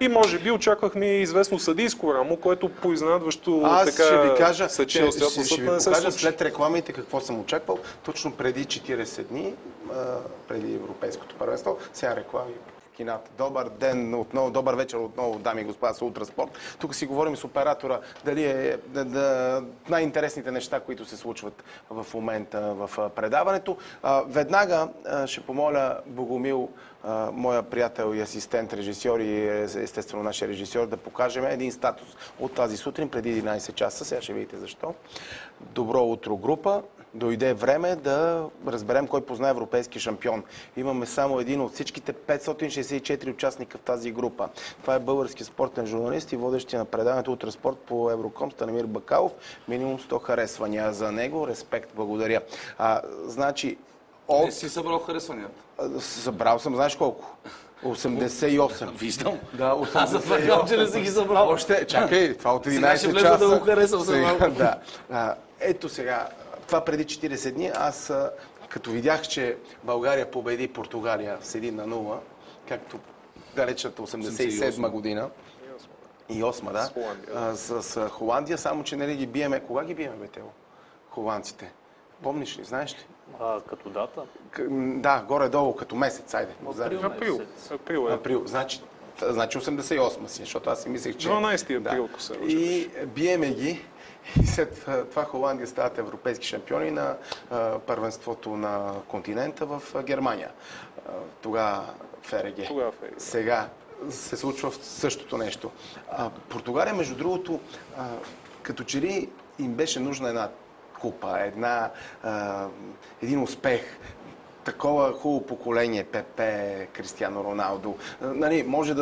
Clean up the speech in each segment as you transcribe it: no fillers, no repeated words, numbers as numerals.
И може би очаквахме и известно съдийско рамо, което по изненадващо така ще ви кажа, сече ще ви покажа след рекламите какво съм очаквал. Точно преди 40 дни, преди Европейското първенство, сега реклами в кината. Добър ден отново, добър вечер отново, дами и господа, са Ултраспорт. Тук си говорим с оператора дали е най-интересните неща, които се случват в момента в предаването. Веднага ще помоля Богомил, моя приятел и асистент, режисьор и естествено нашия режисьор, да покажем един статус от тази сутрин преди 11 часа. Сега ще видите защо. Добро утро, група. Дойде време да разберем кой познае европейски шампион. Имаме само един от всичките 564 участника в тази група. Това е български спортен журналист и водещия на предаването Ултраспорт по Евроком Станимир Бакалов. Минимум 100 харесвания за него. Респект, благодаря. Значи, Не си събрал харесванията? Събрал съм, знаеш колко? 88. Виждам. Да, 88. Аз затвърдявам, че не си ги събрал. Още, чакай, това от 11 сега ще влеза часа. да го харесам за малко. Да. Ето сега, това преди 40 дни, аз като видях, че България победи Португалия с 1-0, както далечната 87 година, и 8, да, с Холандия, само че нали ги биеме. Кога ги биеме, бе, Тео? Холандците. Помниш ли, знаеш ли? Като дата? Да, горе-долу, като месец, айде. Април. Значи 88 си, защото аз си мислех, че... 12 април, ако се лъжа. И биеме ги. И след това Холандия стават европейски шампиони на първенството на континента в Германия. Тогава ФРГ. Сега се случва същото нещо. Португалия, между другото, като че ли им беше нужна една купа, един успех. Такова хубаво поколение, Пепе, Кристиано Роналдо. Нали, може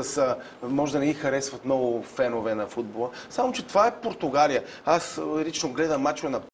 да не ги харесват много фенове на футбола. Само, че това е Португалия. Аз лично гледам мачове на